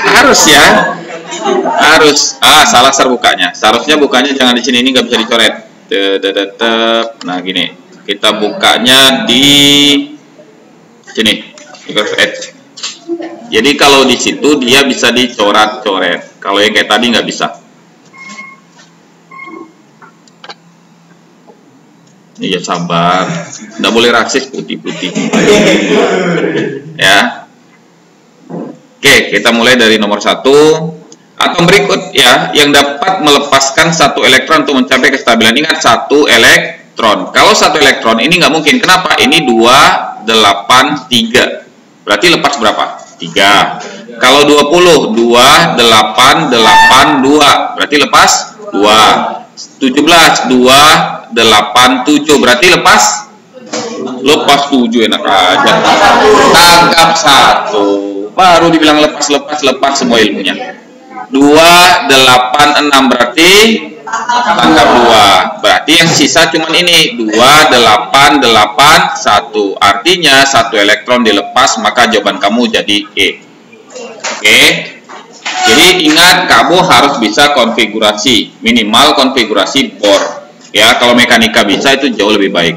Harus ya. Harus. Salah bukanya. Seharusnya bukanya jangan di sini, ini nggak bisa dicoret. Nah gini, kita bukanya di sini, di curve edge. Jadi kalau di situ dia bisa dicoret-coret. Kalau yang kayak tadi nggak bisa. Iya sabar, nggak boleh rasis putih-putih. Ya. Oke, kita mulai dari nomor 1. Atom berikut ya yang dapat melepaskan satu elektron untuk mencapai kestabilan. Ingat, satu elektron. Kalau satu elektron ini nggak mungkin. Kenapa? Ini 2, 8, 3. Berarti lepas berapa? 3. Kalau 20, 2, 8, 8, 2. Berarti lepas 2. 17, 2, 8, 7. Berarti lepas 7. Enak aja. Tangkap 1. Baru dibilang lepas semua ilmunya. 2, 8, 6 berarti tangkap 2. Berarti yang sisa cuman ini 2, 8, 8, 1. Artinya satu elektron dilepas, maka jawaban kamu jadi E. Oke. Jadi ingat, kamu harus bisa konfigurasi, minimal konfigurasi bor. Ya, kalau mekanika bisa itu jauh lebih baik.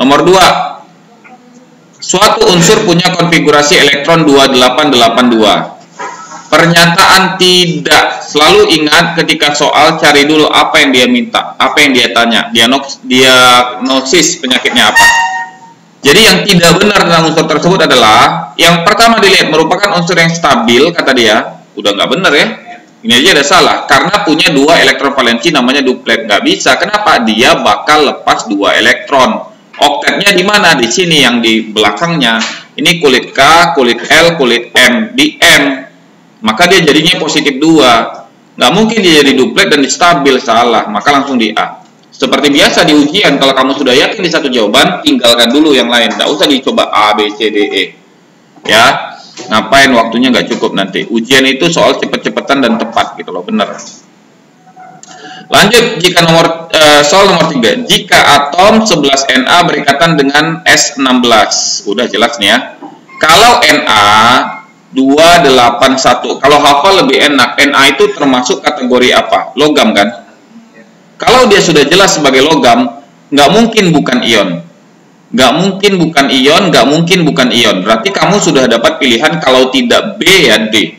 Nomor 2. Suatu unsur punya konfigurasi elektron 2882. Pernyataan tidak. Selalu ingat ketika soal, cari dulu apa yang dia minta, apa yang dia tanya, diagnosis penyakitnya apa. Jadi yang tidak benar tentang unsur tersebut adalah yang pertama dilihat merupakan unsur yang stabil, kata dia. Udah nggak benar ya. Ini aja ada salah karena punya 2 elektron valensi namanya duplet. Nggak bisa. Kenapa? Dia bakal lepas 2 elektron. Oktetnya di mana? Di sini yang di belakangnya. Ini kulit K, kulit L, kulit M. Di M. Maka dia jadinya positif 2. Nggak mungkin dia jadi duplet dan stabil. Salah. Maka langsung di A. Seperti biasa di ujian, kalau kamu sudah yakin di satu jawaban, tinggalkan dulu yang lain. Nggak usah dicoba A, B, C, D, E. Ya. Ngapain, waktunya nggak cukup nanti. Ujian itu soal cepet-cepetan dan tepat gitu loh. Bener. Lanjut, jika soal nomor 3. Jika atom 11 Na berikatan dengan S16. Udah jelas nih ya. Kalau Na 281. Kalau hafal lebih enak. Na itu termasuk kategori apa? Logam kan? Kalau dia sudah jelas sebagai logam, nggak mungkin bukan ion. Nggak mungkin bukan ion, nggak mungkin bukan ion. Berarti kamu sudah dapat pilihan kalau tidak B ya D.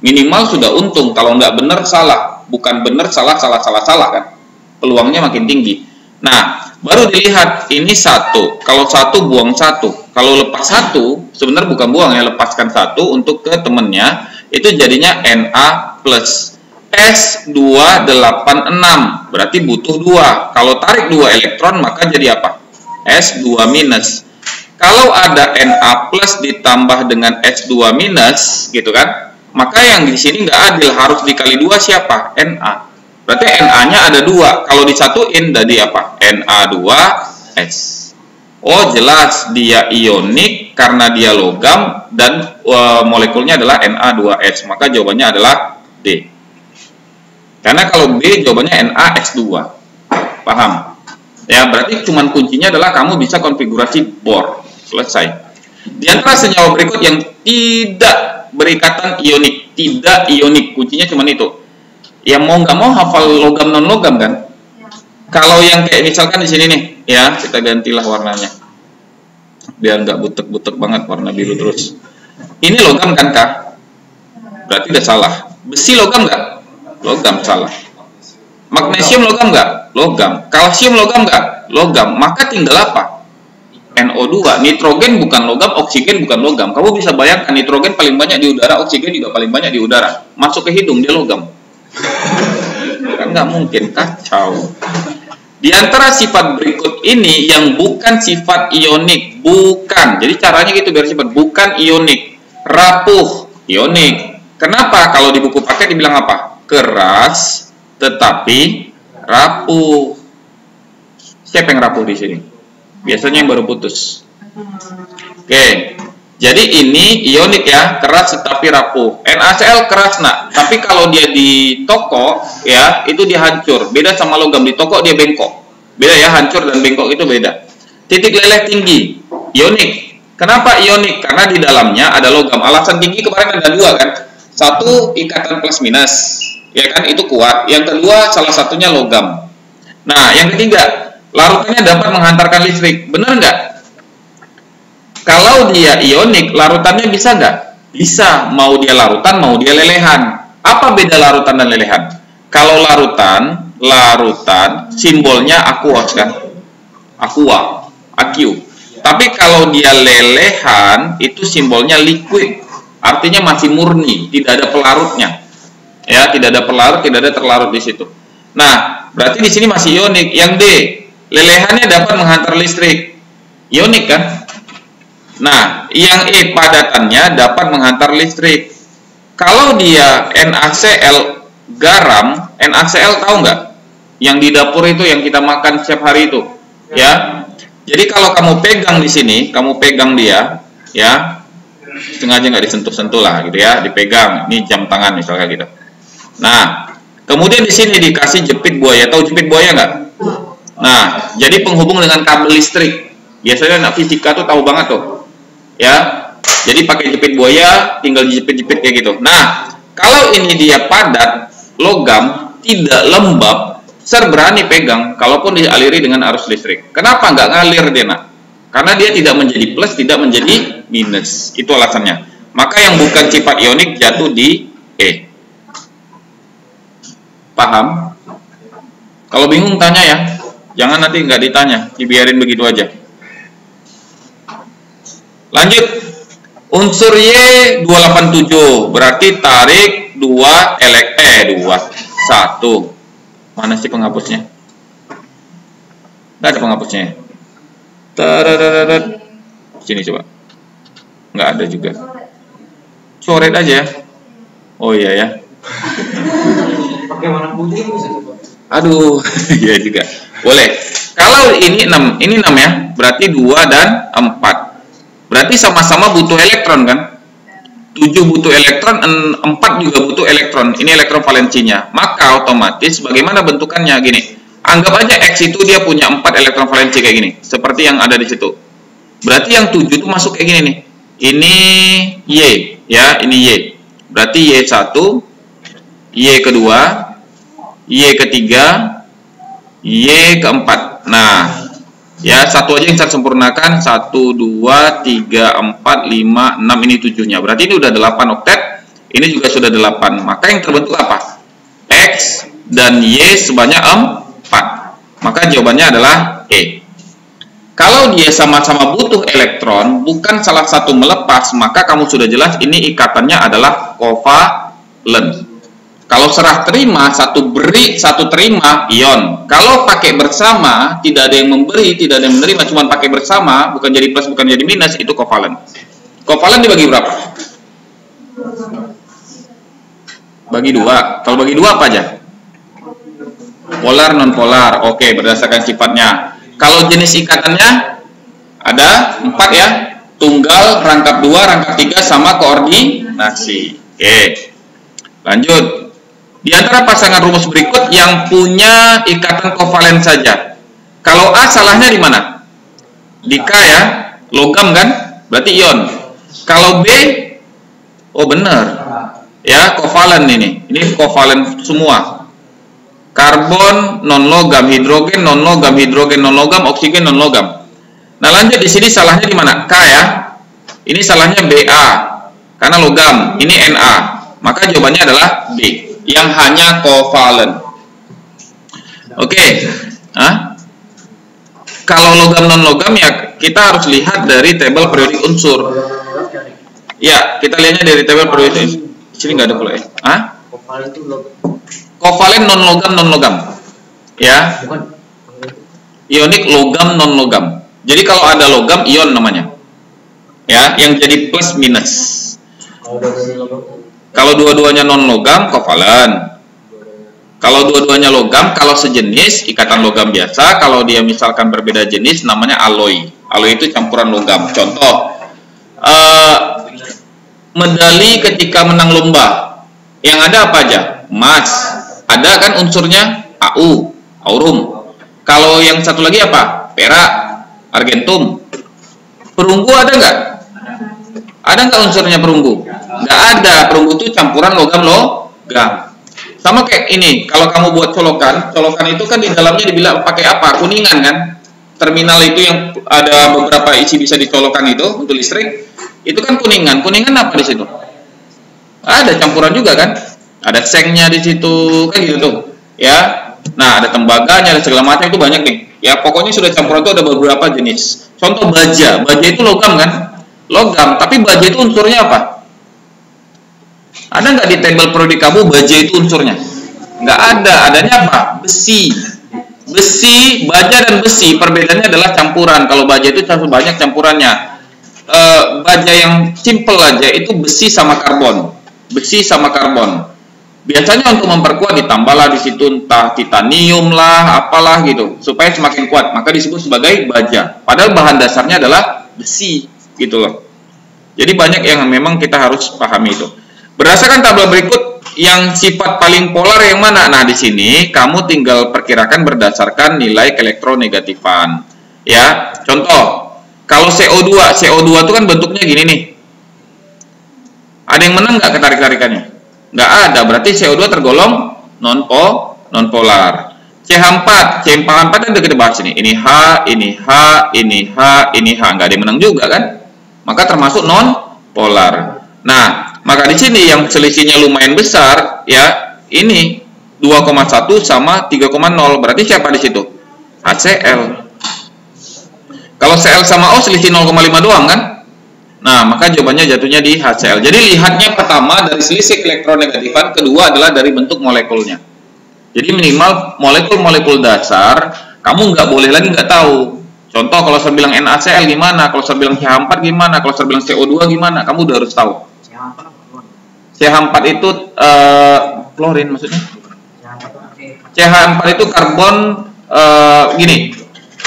Minimal sudah untung. Kalau nggak benar salah. Bukan benar salah kan. Peluangnya makin tinggi. Nah, baru dilihat ini 1. Kalau 1 buang 1. Kalau lepas 1, sebenarnya bukan buang ya, lepaskan 1 untuk ke temennya. Itu jadinya Na+. S286. Berarti butuh 2. Kalau tarik 2 elektron maka jadi apa? S2-. Kalau ada Na+ ditambah dengan S2- gitu kan, maka yang di sini nggak adil, harus dikali 2 siapa? Na. Berarti Na-nya ada 2. Kalau disatuin jadi apa? Na2S. Oh jelas dia ionik karena dia logam dan molekulnya adalah Na2S. Maka jawabannya adalah D. Karena kalau B jawabannya NaS2. Paham? Ya, berarti cuman kuncinya adalah kamu bisa konfigurasi bor. Selesai. Di antara senyawa berikut yang tidak berikatan ionik, tidak ionik, kuncinya cuman itu. Ya mau nggak mau hafal logam non logam kan? Kalau yang kayak misalkan di sini nih, ya kita gantilah warnanya. Biar nggak butek-butek banget warna biru terus. Ini logam kan Kak? Berarti udah salah. Besi logam nggak? Logam, salah. Magnesium logam nggak? Logam. Kalsium logam nggak? Logam. Maka tinggal apa? NO2. Nitrogen bukan logam, oksigen bukan logam. Kamu bisa bayangkan nitrogen paling banyak di udara, oksigen juga paling banyak di udara. Masuk ke hidung dia logam. Kan nggak mungkin, kacau. Di antara sifat berikut ini yang bukan sifat ionik, bukan. Jadi caranya gitu biar sifat bukan ionik. Rapuh, ionik. Kenapa? Kalau di buku paket dibilang apa? Keras tetapi rapuh. Siapa yang rapuh di sini? Biasanya yang baru putus. Oke. Jadi ini ionik ya, keras tetapi rapuh. NaCl keras nak, tapi kalau dia di toko ya, itu dia hancur. Beda sama logam, di toko dia bengkok. Beda ya, hancur dan bengkok itu beda. Titik leleh tinggi, ionik. Kenapa ionik? Karena di dalamnya ada logam. Alasan tinggi kemarin ada dua kan. Satu, ikatan plus minus, ya kan, itu kuat. Yang kedua, salah satunya logam. Nah, yang ketiga, larutannya dapat menghantarkan listrik. Benar nggak? Kalau dia ionik, larutannya bisa nggak? Bisa. Mau dia larutan, mau dia lelehan. Apa beda larutan dan lelehan? Kalau larutan simbolnya aqueous kan? Aqueous. Tapi kalau dia lelehan, itu simbolnya liquid. Artinya masih murni, tidak ada pelarutnya. Ya, tidak ada pelarut, tidak ada terlarut di situ. Nah, berarti di sini masih ionik. Yang D, lelehannya dapat menghantar listrik. Ionik kan? Nah, yang E, padatannya dapat menghantar listrik. Kalau dia NaCl garam, NaCl tahu nggak? Yang di dapur itu yang kita makan setiap hari itu, ya. Jadi kalau kamu pegang di sini, kamu pegang dia, ya, sengaja nggak disentuh-sentuh lah, gitu ya, dipegang. Ini jam tangan misalnya gitu. Nah, kemudian di sini dikasih jepit buaya. Tahu jepit buaya nggak? Nah, jadi penghubung dengan kabel listrik. Biasanya anak fisika tuh tahu banget tuh, ya. Jadi pakai jepit buaya, tinggal dijepit-jepit kayak gitu. Nah, kalau ini dia padat, logam, tidak lembab, berani pegang, kalaupun dialiri dengan arus listrik. Kenapa nggak ngalir dia, nak? Karena dia tidak menjadi plus, tidak menjadi minus. Itu alasannya. Maka yang bukan sifat ionik jatuh di E. Paham? Kalau bingung tanya ya. Jangan nanti nggak ditanya, dibiarin begitu aja. Lanjut. Unsur Y 287, berarti tarik 1. Mana sih penghapusnya? Nggak ada penghapusnya. Sini coba. Nggak ada juga. Coret aja. Oh iya ya. Pakai warna putih bisa coba. Aduh, iya juga. Boleh. Kalau ini 6 ya. Berarti 2 dan 4. Berarti sama-sama butuh elektron kan? 7 butuh elektron, 4 juga butuh elektron. Ini elektron valensinya. Maka otomatis bagaimana bentukannya gini. Anggap aja X itu dia punya 4 elektron valensi kayak gini. Seperti yang ada di situ. Berarti yang 7 itu masuk kayak gini nih. Ini Y, ya, ini Y. Berarti Y1, Y kedua, Y ketiga, Y keempat. Nah, ya, satu aja yang saya sempurnakan. 1, 2, 3, 4, 5, 6. Ini 7-nya. Berarti ini udah 8 oktet. Ini juga sudah 8. Maka yang terbentuk apa? X dan Y sebanyak 4. Maka jawabannya adalah E. Kalau dia sama-sama butuh elektron, bukan salah satu melepas, maka kamu sudah jelas ini ikatannya adalah kovalen. Kalau serah terima, satu beri, satu terima, ion. Kalau pakai bersama, tidak ada yang memberi, tidak ada yang menerima, cuma pakai bersama, bukan jadi plus, bukan jadi minus, itu kovalen. Kovalen dibagi berapa? Bagi 2. Kalau bagi 2 apa aja? Polar, non polar. Oke, berdasarkan sifatnya. Kalau jenis ikatannya ada 4 ya. Tunggal, rangkap 2, rangkap 3 sama koordinasi. Oke. Lanjut. Di antara pasangan rumus berikut yang punya ikatan kovalen saja. Kalau A salahnya di mana? Di K ya. Logam kan? Berarti ion. Kalau B, oh benar. Ya, kovalen ini. Ini kovalen semua. Karbon non logam, hidrogen non logam, hidrogen non logam, oksigen non logam. Nah, lanjut di sini salahnya di mana? K ya. Ini salahnya Ba karena logam. Ini Na. Maka jawabannya adalah B yang hanya kovalen. Oke. Kalau logam non logam ya kita harus lihat dari tabel periodik unsur. Ya, kita lihatnya dari tabel periodik. Sini nggak ada pula ya. Kovalen itu logam. Kovalen non logam. Ya. Ionik logam non logam. Jadi kalau ada logam ion namanya. Ya, yang jadi plus minus. Kalau dua-duanya non logam kovalen. Kalau dua-duanya logam, kalau sejenis ikatan logam biasa. Kalau dia misalkan berbeda jenis namanya alloy. Alloy itu campuran logam. Contoh medali ketika menang lomba. Yang ada apa aja? Emas. Ada kan unsurnya Au, aurum. Kalau yang satu lagi apa? Perak, argentum. Perunggu ada nggak? Ada nggak unsurnya perunggu? Nggak ada. Perunggu itu campuran logam. Sama kayak ini. Kalau kamu buat colokan itu kan di dalamnya dibilang pakai apa? Kuningan kan? Terminal itu yang ada beberapa isi bisa dicolokkan itu untuk listrik. Itu kan kuningan. Kuningan apa di situ? Ada campuran juga kan? Ada sengnya di situ kan gitu tuh. Ya. Nah, ada tembaganya, ada segala macam itu banyak nih. Ya, pokoknya sudah campuran itu ada beberapa jenis. Contoh baja. Baja itu logam kan? Logam. Tapi baja itu unsurnya apa? Ada nggak di tabel periode kamu baja itu unsurnya? Nggak ada. Adanya apa? Besi. Besi, baja dan besi perbedaannya adalah campuran. Kalau baja itu banyak campurannya. Baja yang simple aja itu besi sama karbon. Besi sama karbon. Biasanya untuk memperkuat ditambahlah di situ entah titanium lah, apalah gitu, supaya semakin kuat. Maka disebut sebagai baja. Padahal bahan dasarnya adalah besi, gitu loh. Jadi banyak yang memang kita harus pahami itu. Berdasarkan tabel berikut, yang sifat paling polar yang mana? Nah, di sini kamu tinggal perkirakan berdasarkan nilai elektronegatifan. Ya, contoh, kalau CO2 itu kan bentuknya gini nih. Ada yang menang nggak ketarik-tarikannya? Nggak ada, berarti CO2 tergolong non-polar. CH4 ada kita bahas ini. Ini H, ini H, ini H, ini H. Nggak ada yang menang juga kan? Maka termasuk non-polar. Nah, maka di sini yang selisihnya lumayan besar, ya, ini 2,1 sama 3,0. Berarti siapa di situ? HCl. Kalau Cl sama O selisih 0,5 doang kan? Nah, maka jawabannya jatuhnya di HCl. Jadi lihatnya pertama dari selisih elektronegatifan, kedua adalah dari bentuk molekulnya. Jadi minimal molekul-molekul dasar kamu nggak boleh lagi nggak tahu. Contoh kalau saya bilang NaCl gimana, kalau saya bilang CH4 gimana, kalau saya bilang CO2 gimana, kamu udah harus tahu. CH4 itu klorin maksudnya. CH4 itu karbon gini.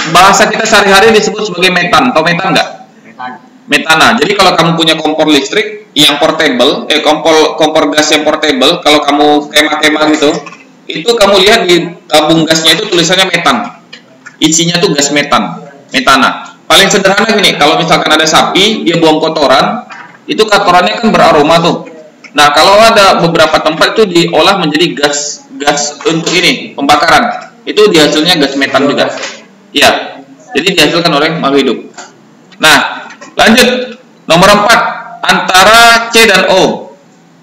Bahasa kita sehari-hari disebut sebagai metan. Tahu metan nggak? Metana. Jadi kalau kamu punya kompor listrik yang portable, kompor gas yang portable, kalau kamu kemah-kemah gitu, itu kamu lihat di tabung gasnya itu tulisannya metan. Isinya tuh gas metana. Paling sederhana gini, kalau misalkan ada sapi, dia buang kotoran, itu kotorannya kan beraroma tuh. Nah, kalau ada beberapa tempat itu diolah menjadi gas untuk ini, pembakaran. Itu dihasilnya gas metan juga. Iya. Jadi dihasilkan oleh makhluk hidup. Nah, lanjut, nomor 4, antara C dan O.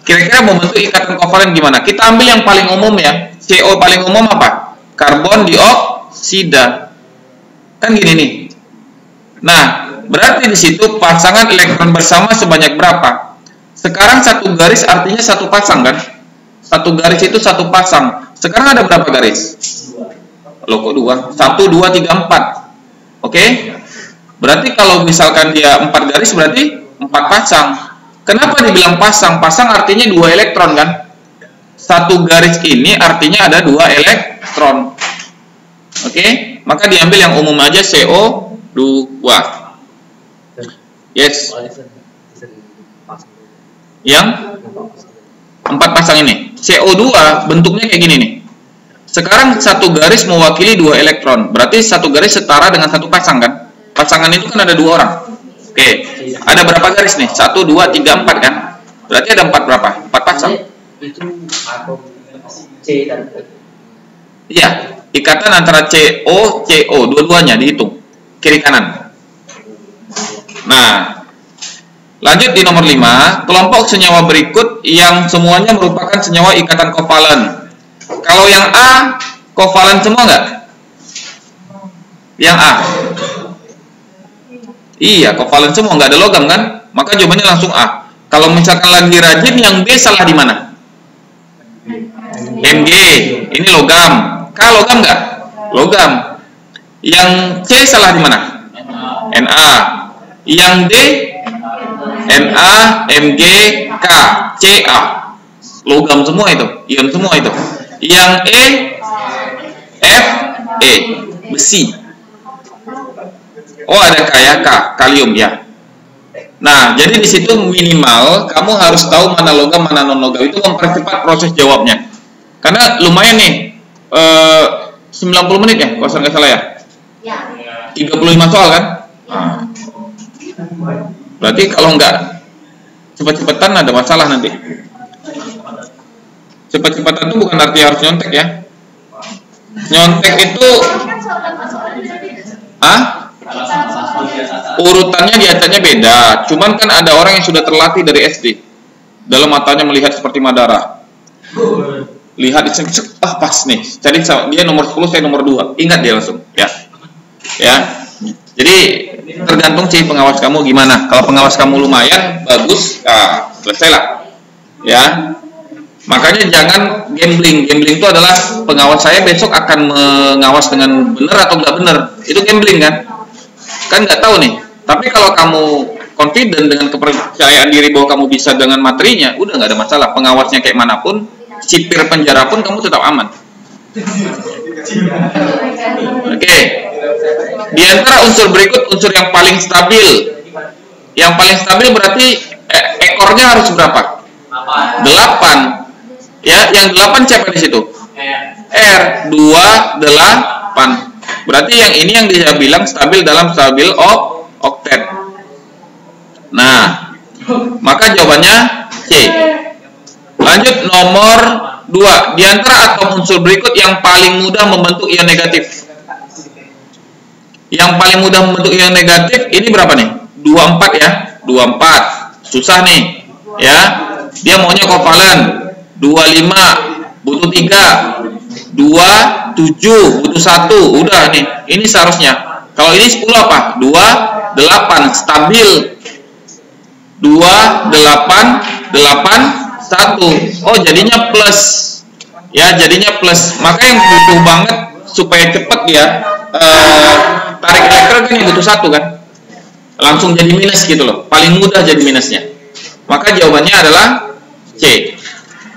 Kira-kira membentuk ikatan kovalen gimana? Kita ambil yang paling umum ya. CO paling umum apa? Karbon dioksida. Kan gini nih. Nah, berarti di situ pasangan elektron bersama sebanyak berapa? Sekarang satu garis artinya satu pasang kan? Satu garis itu satu pasang. Sekarang ada berapa garis? Loh kok 2? 1, 2, 3, 4. Oke? Berarti kalau misalkan dia 4 garis berarti 4 pasang. Kenapa dibilang pasang? Pasang artinya 2 elektron kan? Satu garis ini artinya ada 2 elektron. Oke? Maka diambil yang umum aja CO2. Yes. Yang 4 pasang ini. CO2 bentuknya kayak gini nih. Sekarang satu garis mewakili 2 elektron. Berarti satu garis setara dengan satu pasang kan? Pasangan itu kan ada 2 orang. Oke. Ada berapa garis nih? 1, 2, 3, 4 kan? Berarti ada 4 berapa? 4 pasang. Itu atom C dan O. Iya. Ikatan antara CO, dua-duanya dihitung. Kiri kanan. Nah, lanjut di nomor 5. Kelompok senyawa berikut yang semuanya merupakan senyawa ikatan kovalen. Kalau yang A, kovalen semua nggak? Yang A. Iya, kovalen semua, nggak ada logam kan? Maka jawabannya langsung A. Kalau misalkan lagi rajin, yang B salah di mana? Mg, ini logam. K logam nggak? Logam. Yang C salah di mana? Na. Yang D, Na, Mg, K, Ca. Logam semua itu, ion semua itu. Yang E, F, E, besi. Oh, ada K ya, K, kalium ya. Nah, jadi di situ minimal kamu harus tahu mana logam, mana non logam. Itu mempercepat proses jawabnya. Karena lumayan nih, 90 menit ya, kalau saya nggak salah ya. 35 soal kan? Nah. Berarti kalau nggak cepet-cepetan ada masalah nanti. Cepet-cepetan itu bukan arti harus nyontek ya. Nyontek itu urutannya biasanya beda. Cuman kan ada orang yang sudah terlatih dari SD. Dalam matanya melihat seperti Madara. Lihat pas nih. Jadi dia nomor 10, saya nomor 2. Ingat dia langsung, ya. Ya. Jadi tergantung sih pengawas kamu gimana. Kalau pengawas kamu lumayan bagus, selesailah. Ya. Makanya jangan gambling. Gambling itu adalah pengawas saya besok akan mengawas dengan benar atau nggak benar. Itu gambling kan? Kan nggak tahu nih. Tapi kalau kamu confident dengan kepercayaan diri bahwa kamu bisa dengan materinya, udah nggak ada masalah. Pengawasnya kayak manapun, sipir penjara pun kamu tetap aman. Oke. Di antara unsur berikut, unsur yang paling stabil. Yang paling stabil berarti ekornya harus berapa? 8. Ya, yang 8 siapa di situ? R. 2, 8. Berarti yang ini yang dia bilang stabil dalam stabil oktet. Nah, maka jawabannya C. Lanjut nomor 2. Di antara atom unsur berikut yang paling mudah membentuk ion negatif. Yang paling mudah membentuk ion negatif ini berapa nih? 24 ya. 24. Susah nih. Ya. Dia maunya kovalen. 25 butuh 3. 2, 7 butuh 1. Udah nih. Ini seharusnya. Kalau ini 10 apa? 2, 8 stabil. 2, 8, 8, 1. Oh, jadinya plus. Ya, jadinya plus. Maka yang butuh banget supaya cepat ya tarik elektron kan yang butuh 1 kan. Langsung jadi minus gitu loh. Paling mudah jadi minusnya. Maka jawabannya adalah C.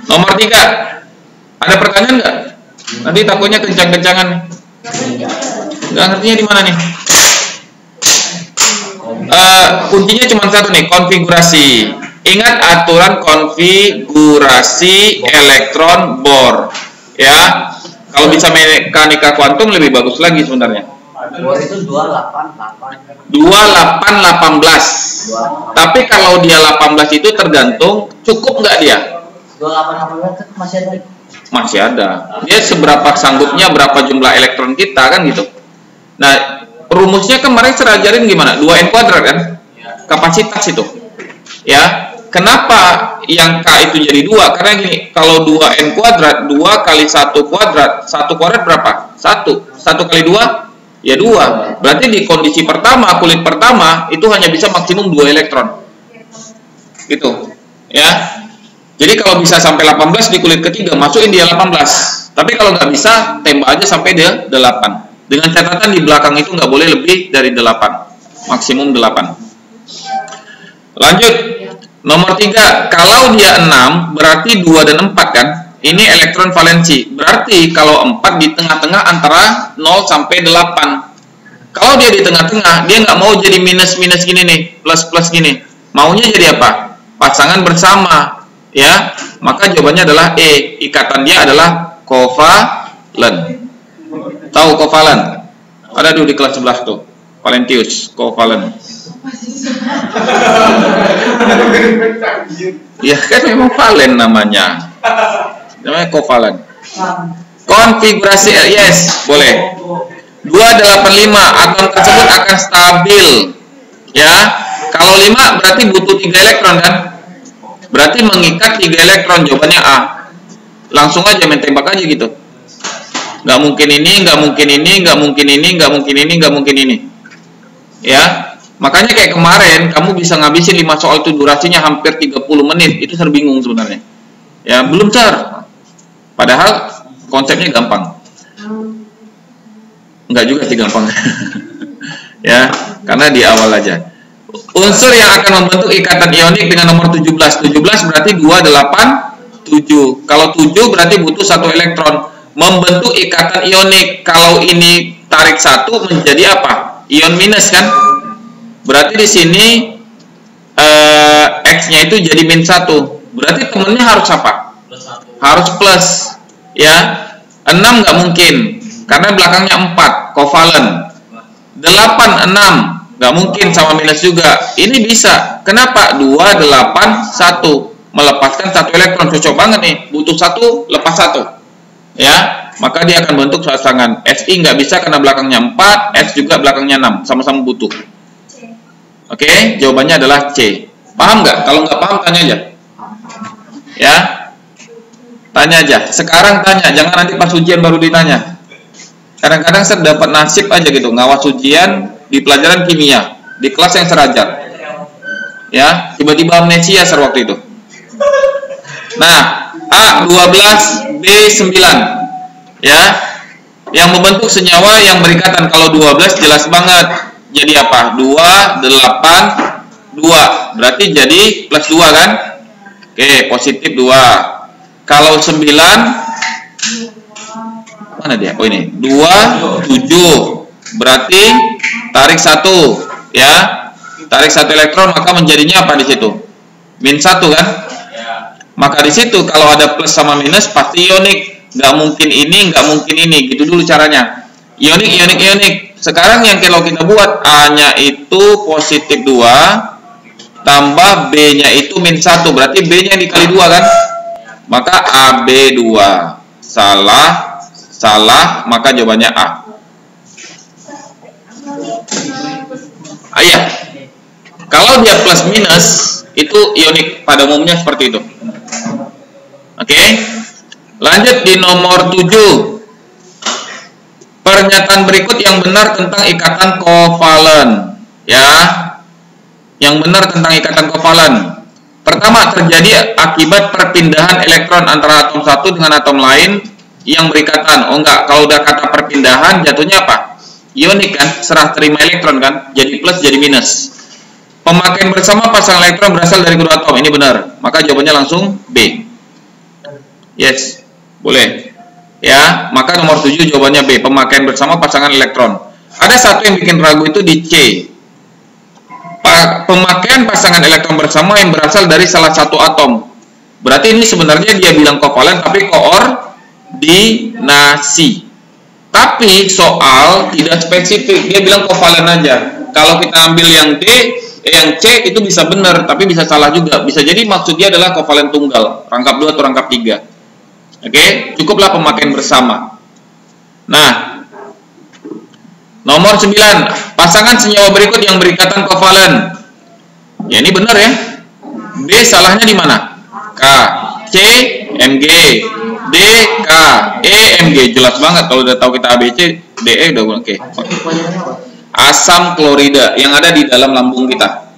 Nomor 3. Ada pertanyaan nggak? Nanti takutnya kencang-kencangan. Nggak ngertinya di mana nih? Kuncinya cuma satu nih, konfigurasi. Ingat aturan konfigurasi elektron Bohr. Ya, kalau bisa mekanika kuantum lebih bagus lagi sebenarnya. Bohr itu 288. 2818. Tapi kalau dia 18 itu tergantung cukup nggak dia? 2818 masih ada. Masih ada. Dia seberapa sanggupnya berapa jumlah elektron kita kan gitu. Nah, rumusnya kemarin saya ajarin gimana? 2n kuadrat kan? Kapasitas itu. Ya. Kenapa yang K itu jadi 2? Karena gini, kalau 2n kuadrat, 2 kali 1 kuadrat, 1 kuadrat berapa? 1. 1 kali 2? Ya 2. Berarti di kondisi pertama, kulit pertama, itu hanya bisa maksimum 2 elektron. Gitu. Ya. Jadi kalau bisa sampai 18 di kulit ketiga, masukin dia 18. Tapi kalau nggak bisa, tembak aja sampai dia 8. Dengan catatan di belakang itu nggak boleh lebih dari 8. Maksimum 8. Lanjut. Nomor 3. Kalau dia 6, berarti 2 dan 4 kan? Ini elektron valensi. Berarti kalau 4 di tengah-tengah antara 0 sampai 8. Kalau dia di tengah-tengah, dia nggak mau jadi minus-minus gini nih, plus-plus gini. Maunya jadi apa? Pasangan bersama. Ya, maka jawabannya adalah E. Ikatan dia adalah kovalen. Tahu kovalen? Ada tuh di kelas 11 tuh. Valentius, kovalen. Ya kan memang valen namanya. Namanya kovalen. Konfigurasi yes, boleh. 285 atom tersebut akan stabil. Ya. Kalau 5 berarti butuh 3 elektron kan? Berarti mengikat 3 elektron, jawabannya A. Langsung aja main tembak aja gitu. Nggak mungkin ini, nggak mungkin ini, nggak mungkin ini, nggak mungkin ini, nggak mungkin ini. Ya, makanya kayak kemarin kamu bisa ngabisin 5 soal itu durasinya hampir 30 menit. Itu saya bingung sebenarnya. Ya, belum Sir. Padahal konsepnya gampang. Enggak juga sih gampang. Ya, karena di awal aja. Unsur yang akan membentuk ikatan ionik dengan nomor 17. 17 berarti 2, 8, 7. Kalau 7 berarti butuh 1 elektron. Membentuk ikatan ionik. Kalau ini tarik 1 menjadi apa? Ion minus kan? Berarti di sini X-nya itu jadi min 1. Berarti temennya harus apa? Harus plus. Ya. 6 nggak mungkin. Karena belakangnya 4. Kovalen. 8, 6. Nggak mungkin sama minus juga. Ini bisa. Kenapa? 2, 8, 1. Melepaskan satu elektron. Cocok banget nih. Butuh 1, lepas 1. Ya, maka dia akan bentuk pasangan. Fi nggak bisa karena belakangnya 4, S juga belakangnya 6. Sama-sama butuh. Oke, jawabannya adalah C. Paham nggak? Kalau nggak paham, tanya aja. Ya, tanya aja. Sekarang tanya. Jangan nanti pas ujian baru ditanya. Kadang-kadang saya dapat nasib aja gitu. Ngawas ujian di pelajaran kimia di kelas yang serajar, ya tiba-tiba amnesia waktu itu. Nah, A12 B9, ya, yang membentuk senyawa yang berikatan. Kalau 12 jelas banget, jadi apa? 2, 8, 2, berarti jadi plus 2 kan? Oke, positif 2. Kalau 9, mana dia? Oh ini, 2, 7. Berarti tarik 1, ya, tarik 1 elektron, maka menjadinya apa di situ? Min 1 kan? Maka di situ kalau ada plus sama minus pasti ionik. Nggak mungkin ini, nggak mungkin ini. Gitu dulu caranya. Ionik, ionik, ionik. Sekarang yang kalau kita buat A-nya itu positif 2, tambah B-nya itu min 1. Berarti B-nya dikali 2 kan? Maka AB2. Salah, salah, maka jawabannya A. Iya. Kalau dia plus minus itu ionik, pada umumnya seperti itu. Oke. Lanjut di nomor 7. Pernyataan berikut yang benar tentang ikatan kovalen, ya. Yang benar tentang ikatan kovalen. Pertama, terjadi akibat perpindahan elektron antara atom satu dengan atom lain yang berikatan. Oh enggak, kalau udah kata perpindahan jatuhnya apa? Ionik kan, serah terima elektron kan, jadi plus jadi minus. Pemakaian bersama pasangan elektron berasal dari kedua atom, ini benar. Maka jawabannya langsung B. Yes, boleh. Ya, maka nomor 7 jawabannya B, pemakaian bersama pasangan elektron. Ada satu yang bikin ragu itu di C. Pemakaian pasangan elektron bersama yang berasal dari salah satu atom. Berarti ini sebenarnya dia bilang kovalen tapi koordinasi. Tapi soal tidak spesifik, dia bilang kovalen aja. Kalau kita ambil yang D, yang C itu bisa benar, tapi bisa salah juga. Bisa jadi maksud dia adalah kovalen tunggal, rangkap 2 atau rangkap 3. Oke, cukuplah pemakaian bersama. Nah, nomor 9, pasangan senyawa berikut yang berikatan kovalen. Ya ini benar ya. B salahnya di mana? K, C, Mg, D, K, E, Mg. Jelas banget kalau udah tahu kita ABC, DE udah oke. Asam klorida yang ada di dalam lambung kita.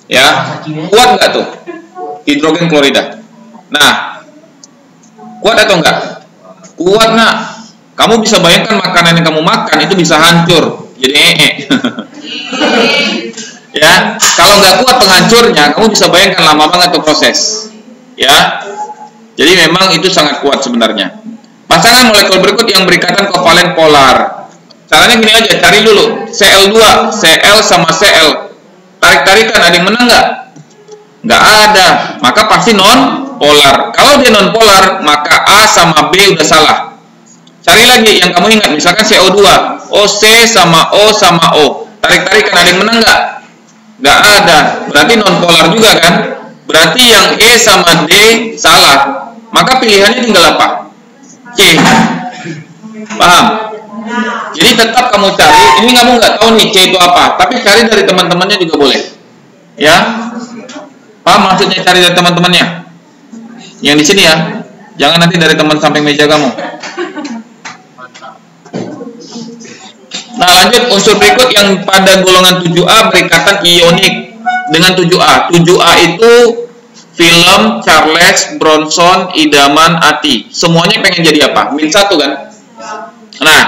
Ya, kuat nggak tuh? Hidrogen klorida. Nah, kuat atau enggak? Kuat nggak? Kamu bisa bayangkan makanan yang kamu makan itu bisa hancur, jadi ya, kalau nggak kuat penghancurnya, kamu bisa bayangkan lama banget tuh proses. Ya, jadi memang itu sangat kuat sebenarnya. Pasangan molekul berikut yang berikatan kovalen polar. Caranya gini aja, cari dulu Cl2, Cl sama Cl. Tarik-tarikan, ada yang menang nggak? Nggak ada, maka pasti non polar. Kalau dia non polar, maka A sama B udah salah. Cari lagi yang kamu ingat, misalkan CO2, OC sama O sama O. Tarik-tarikan, ada yang menang nggak? Nggak ada, berarti non polar juga kan? Berarti yang E sama D salah. Maka pilihannya tinggal apa? C. Paham? Jadi tetap kamu cari, ini kamu nggak tahu nih C itu apa, tapi cari dari teman-temannya juga boleh. Ya? Paham maksudnya cari dari teman-temannya? Yang di sini ya. Jangan nanti dari teman samping meja kamu. Nah, lanjut unsur berikut yang pada golongan 7A berikatan ionik dengan 7A. 7A itu film, Charles, Bronson, idaman, Ati. Semuanya pengen jadi apa? Min 1 kan? Nah,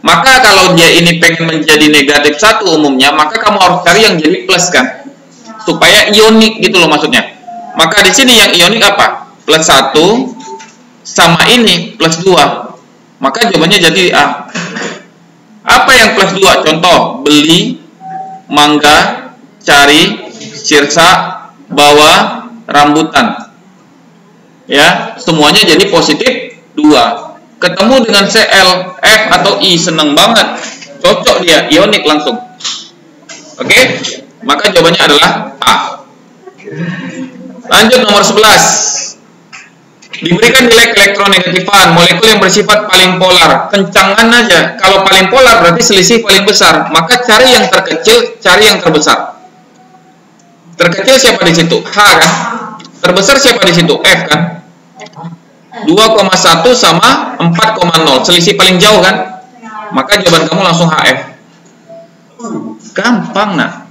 maka kalau dia ini pengen menjadi negatif 1 umumnya, maka kamu harus cari yang jadi plus kan? Supaya ionik gitu loh maksudnya. Maka di sini yang ionik apa? Plus 1 sama ini plus 2. Maka jawabannya jadi A. Apa yang plus 2? Contoh, beli, mangga, cari, sirsa, bawa, rambutan. Ya, semuanya jadi positif 2. Ketemu dengan Cl, F atau I, seneng banget. Cocok dia, ionik langsung. Oke? Maka jawabannya adalah A. Lanjut nomor 11. Diberikan nilai elektronegatifan molekul yang bersifat paling polar. Kencangan aja. Kalau paling polar berarti selisih paling besar. Maka cari yang terkecil, cari yang terbesar. Terkecil siapa di situ? H kan? Terbesar siapa di situ? F kan? 2,1 sama 4,0. Selisih paling jauh kan? Maka jawaban kamu langsung HF. Gampang nah.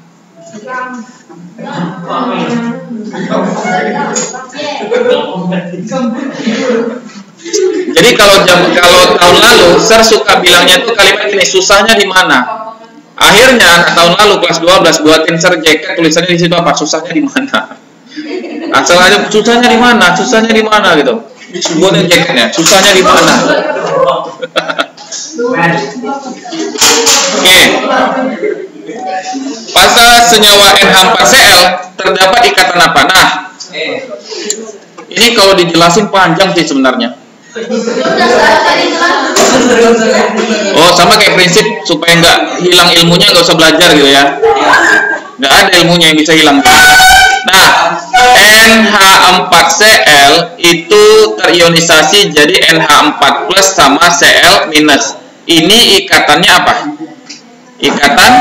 Jadi kalau tahun lalu Sir suka bilangnya tuh kalimat ini, susahnya di mana? Akhirnya tahun lalu kelas 12 buatin Sir jaket, tulisannya di situ apa? Susahnya di mana? Asal aja susahnya di mana? Susahnya di mana gitu. Buatin jaketnya, susahnya di mana? Oke. Pada senyawa NH4Cl terdapat ikatan apa? Nah, ini kalau dijelasin panjang sih sebenarnya. Oh, sama kayak prinsip supaya nggak hilang ilmunya, nggak usah belajar gitu ya. Nggak ada ilmunya yang bisa hilang. Nah, NH4Cl itu terionisasi jadi NH4+ sama Cl-. Ini ikatannya apa? Ikatan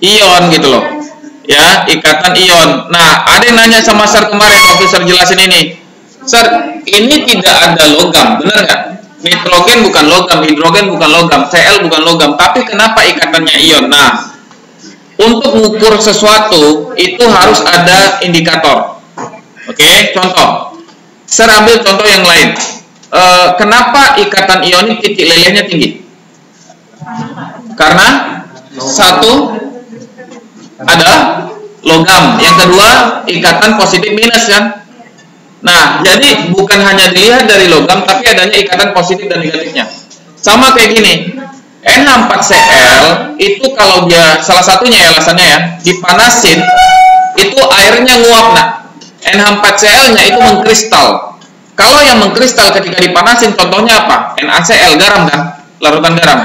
ion gitu loh. Ya, ikatan ion. Nah, ada yang nanya sama Sir kemarin waktu Sir jelasin ini. Sir, ini tidak ada logam, benar nggak? Nitrogen bukan logam, hidrogen bukan logam, Cl bukan logam, tapi kenapa ikatannya ion? Nah, untuk mengukur sesuatu itu harus ada indikator. Oke, contoh. Sir ambil contoh yang lain. Kenapa ikatan ionik titik lelehnya tinggi? Karena satu ada logam, yang kedua ikatan positif minus kan. Nah, jadi bukan hanya dilihat dari logam, tapi adanya ikatan positif dan negatifnya. Sama kayak gini, NH4Cl itu kalau dia salah satunya ya alasannya ya dipanasin itu airnya nguap. Nah, NH4Cl-nya itu mengkristal. Kalau yang mengkristal ketika dipanasin contohnya apa? NaCl, garam kan, larutan garam.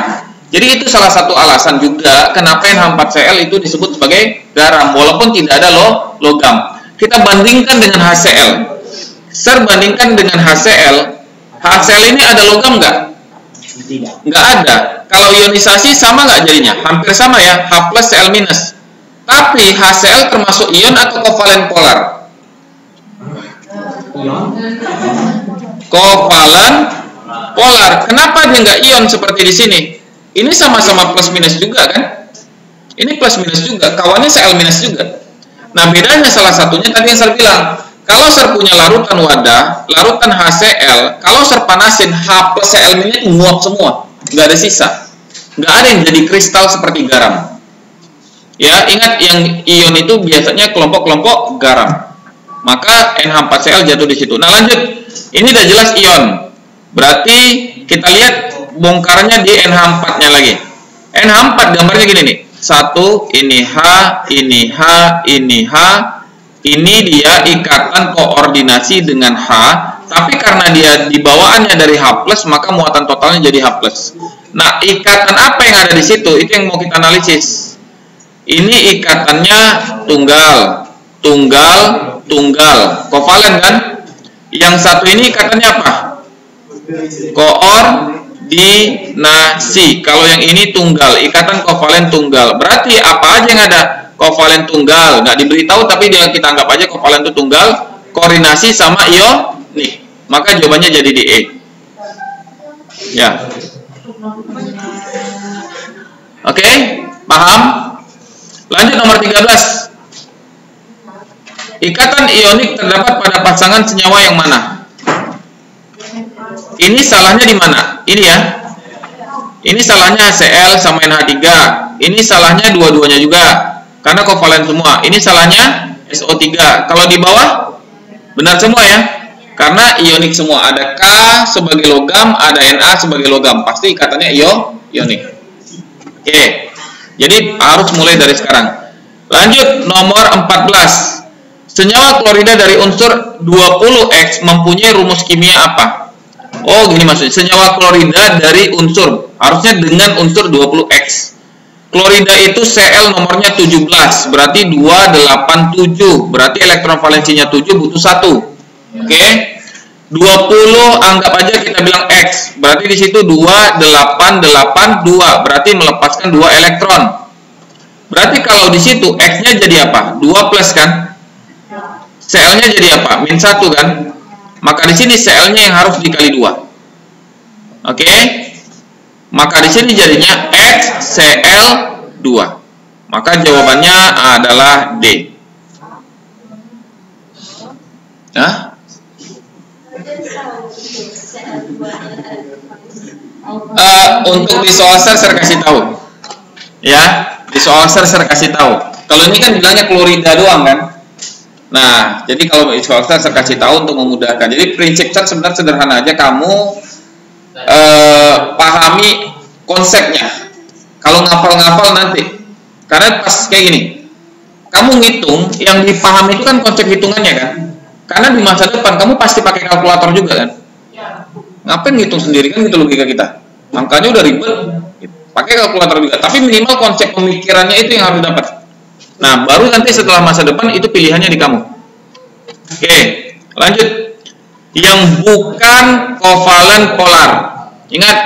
Jadi itu salah satu alasan juga kenapa NH4Cl itu disebut sebagai garam walaupun tidak ada logam. Kita bandingkan dengan HCl. Sir bandingkan dengan HCl. HCl ini ada logam nggak? Tidak. Nggak ada. Kalau ionisasi sama nggak jadinya? Hampir sama ya, H+ Cl-. Tapi HCl termasuk ion atau kovalen polar? Ion. Kovalen polar. Kenapa dia nggak ion seperti di sini? Ini sama-sama plus minus juga kan? Ini plus minus juga, kawannya Cl- juga. Nah, bedanya salah satunya tadi yang saya bilang, kalau Sir punya larutan wadah, larutan HCl, kalau Sir panasin H+ Cl- itu nguap semua, nggak ada sisa, nggak ada yang jadi kristal seperti garam. Ya, ingat yang ion itu biasanya kelompok-kelompok garam. Maka NH4Cl jatuh di situ. Nah, lanjut, ini udah jelas ion. Berarti kita lihat bongkarnya di NH4-nya lagi. NH4 gambarnya gini nih. 1, ini H, ini H, ini H. Ini dia ikatan koordinasi dengan H, tapi karena dia dibawaannya dari H+, maka muatan totalnya jadi H+. Nah, ikatan apa yang ada di situ? Itu yang mau kita analisis. Ini ikatannya tunggal, tunggal, tunggal. Kovalen kan? Yang satu ini ikatannya apa? Koordinasi. Kalau yang ini tunggal, ikatan kovalen tunggal. Berarti apa aja yang ada? Kovalen tunggal, nggak diberitahu tapi dia kita anggap aja kovalen itu tunggal, koordinasi sama ionik. Maka jawabannya jadi di E. Ya. Oke, paham? Lanjut nomor 13. Ikatan ionik terdapat pada pasangan senyawa yang mana? Ini salahnya di mana? Ini ya. Ini salahnya Cl sama NH3. Ini salahnya dua-duanya juga. Karena kovalen semua. Ini salahnya SO3. Kalau di bawah benar semua ya. Karena ionik semua. Ada K sebagai logam, ada Na sebagai logam. Pasti ikatannya ionik. Oke. Jadi harus mulai dari sekarang. Lanjut nomor 14. Senyawa klorida dari unsur 20X mempunyai rumus kimia apa? Oh, gini maksudnya. Senyawa klorida dari unsur harusnya dengan unsur 20X. Klorida itu Cl nomornya 17, berarti 287, berarti elektron valensinya 7 butuh 1. Oke. 20 anggap aja kita bilang X, berarti di situ 2882, berarti melepaskan 2 elektron. Berarti kalau di situ X-nya jadi apa? 2 plus kan? Cl-nya jadi apa? -1 kan? Maka di sini Cl-nya yang harus dikali 2. Oke? Maka di sini jadinya XCl2. Maka jawabannya adalah D. Hah? Untuk di soal ser saya kasih tahu. Ya, di soal ser saya kasih tahu. Kalau ini kan bilangnya klorida doang kan? Nah, jadi kalau di soal ser saya kasih tahu untuk memudahkan. Jadi prinsip ser sebenarnya sederhana aja, kamu pahami konsepnya. Kalau ngafal-ngafal nanti, karena pas kayak gini, kamu ngitung yang dipahami itu kan konsep hitungannya kan? Karena di masa depan kamu pasti pakai kalkulator juga kan? Ngapain ngitung sendiri kan, gitu logika kita. Angkanya udah ribet, pakai kalkulator juga. Tapi minimal konsep pemikirannya itu yang harus dapat. Nah, baru nanti setelah masa depan itu pilihannya di kamu. Oke, lanjut. Yang bukan kovalen polar. Ingat,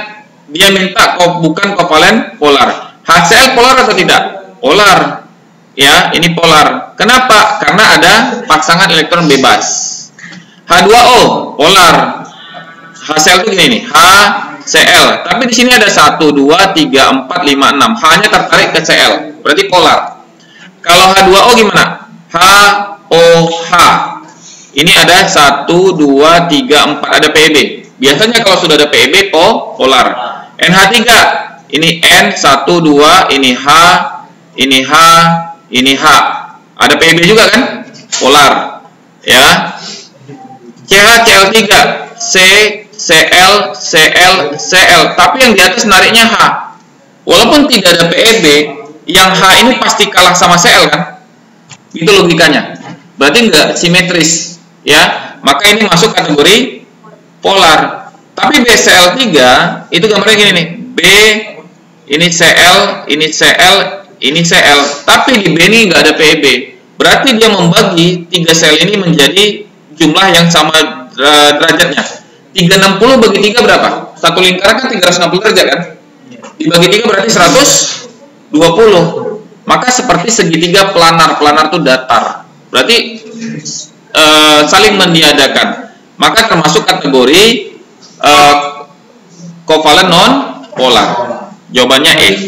dia minta bukan kovalen polar. HCl polar atau tidak? Polar. Ya, ini polar. Kenapa? Karena ada pasangan elektron bebas. H2O polar. HCl itu gini nih, HCl. Tapi di sini ada 1, 2, 3, 4, 5, 6. H-nya tertarik ke Cl. Berarti polar. Kalau H2O gimana? HOH. Ini ada 1, 2, 3, 4. Ada PEB. Biasanya kalau sudah ada PEB, polar. NH3. Ini N, 1, 2. Ini H. Ini H. Ini H. Ada PEB juga kan? Polar. Ya. CH, Cl3. C, Cl, Cl, Cl. Tapi yang di atas nariknya H. Walaupun tidak ada PEB, yang H ini pasti kalah sama Cl kan? Itu logikanya. Berarti enggak simetris, ya. Maka ini masuk kategori polar. Tapi BCl3 itu gambarnya gini nih. B ini Cl, ini Cl, ini Cl. Tapi di B ini enggak ada PEB. Berarti dia membagi 3 sel ini menjadi jumlah yang sama derajatnya. 360 bagi 3 berapa? Satu lingkaran kan 360 derajat kan? Dibagi 3 berarti 120. Maka seperti segitiga planar. Planar itu datar. Berarti saling meniadakan. Maka termasuk kategori kovalen non polar. Jawabannya E.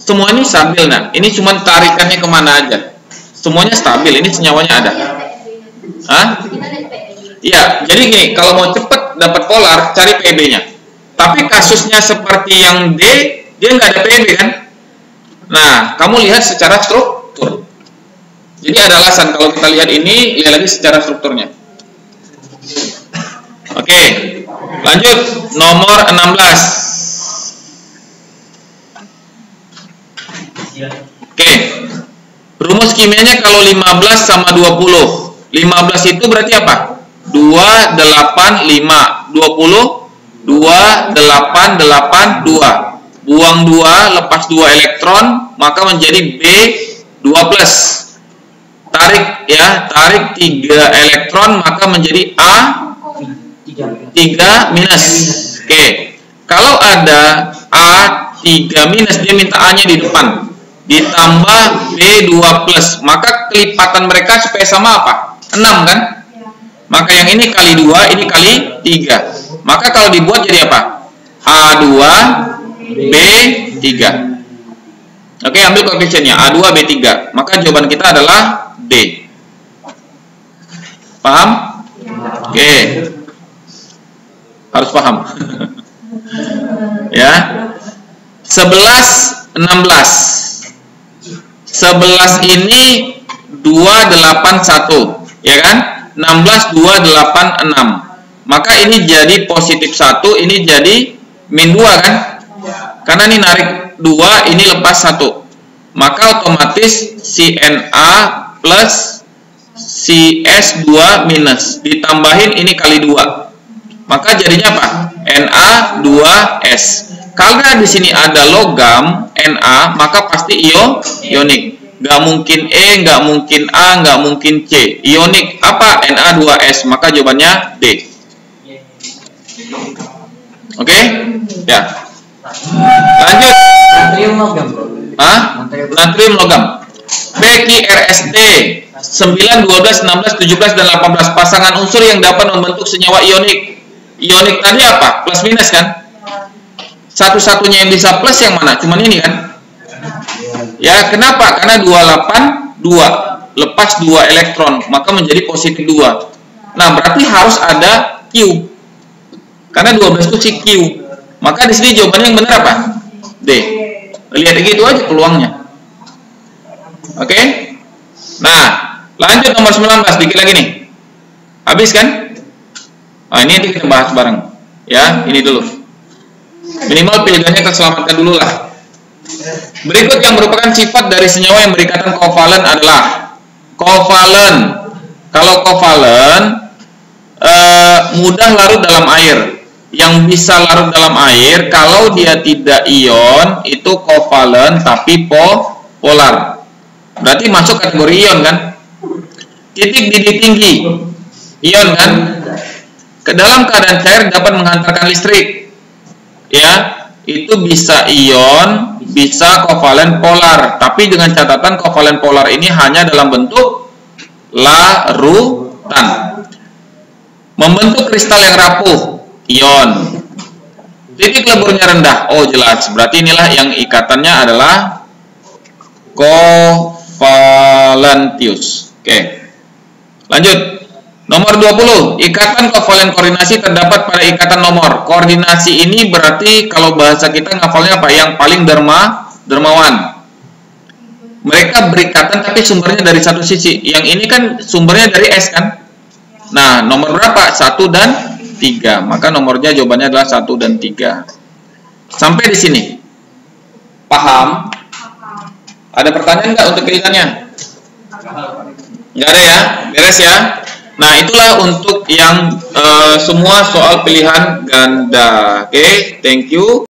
Semua ini stabil. Nah, ini cuma tarikannya kemana aja. Semuanya stabil. Ini senyawanya ada. Hah? Iya, jadi gini, kalau mau cepet dapat polar, cari PEB-nya. Tapi kasusnya seperti yang D, dia nggak ada PEB kan? Nah, kamu lihat secara struktur. Jadi ada alasan kalau kita lihat ini, lihat lagi secara strukturnya. Oke, lanjut nomor 16. Oke, rumus kimianya kalau 15 sama 20. 15 itu berarti apa? 2, 8, 5, 20, 2, 8, 8, 2. Buang 2, lepas 2 elektron, maka menjadi B2+. Tarik ya, tarik 3 elektron, maka menjadi A3-. Oke. Kalau ada A3-, dia minta A-nya di depan. Ditambah B2+, maka kelipatan mereka supaya sama apa? 6 kan? Maka yang ini kali 2, ini kali 3. Maka kalau dibuat jadi apa? A2, B3. Oke, ambil koefisiennya A2, B3. Maka jawaban kita adalah D. Paham? Oke. Harus paham. Ya. 11, 16. 11 ini 281, ya kan? 16, 2, 8, 6. Maka ini jadi positif 1, ini jadi min 2 kan? Karena ini narik 2, ini lepas 1. Maka otomatis CNA plus CS2 minus. Ditambahin ini kali 2. Maka jadinya apa? Na2S. Karena di sini ada logam Na, maka pasti ionik. Nggak mungkin E, nggak mungkin A, nggak mungkin C. Ionik apa? Na2S. Maka jawabannya D. Oke? Ya. Lanjut. Natrium logam. Natrium logam. PQRST 9, 12, 16, 17, dan 18. Pasangan unsur yang dapat membentuk senyawa ionik. Ionik tadi apa? Plus minus kan? Satu-satunya yang bisa plus yang mana? Cuman ini kan? Ya, kenapa? Karena 282 lepas 2 elektron, maka menjadi positif 2. Nah, berarti harus ada Q. Karena 12 itu si Q. Maka di sini jawabannya yang benar apa? D. Lihat gitu aja peluangnya. Oke? Nah, lanjut nomor 19, dikit lagi nih. Habis kan? Nah, ini nanti kita bahas bareng. Ya, ini dulu. Minimal pilihannya terselamatkan dulu lah. Berikut yang merupakan sifat dari senyawa yang berikatan kovalen adalah kovalen. Kalau kovalen mudah larut dalam air. Yang bisa larut dalam air kalau dia tidak ion itu kovalen tapi polar. Berarti masuk kategori ion kan? Titik didih tinggi ion kan? Ke dalam keadaan cair dapat menghantarkan listrik. Ya, itu bisa ion, bisa kovalen polar, tapi dengan catatan kovalen polar ini hanya dalam bentuk larutan. Membentuk kristal yang rapuh, ion. Titik leburnya rendah, oh jelas, berarti inilah yang ikatannya adalah kovalentius. Oke. Lanjut. Nomor 20, ikatan kovalen koordinasi terdapat pada ikatan nomor. Koordinasi ini berarti kalau bahasa kita ngafalnya apa? Yang paling dermawan. Mereka berikatan tapi sumbernya dari satu sisi. Yang ini kan sumbernya dari S kan? Nah, nomor berapa? 1 dan 3. Maka nomornya jawabannya adalah 1 dan 3. Sampai di sini. Paham? Ada pertanyaan nggak untuk keitannya? Nggak ada ya? Beres ya? Nah, itulah untuk yang semua soal pilihan ganda. Oke, thank you.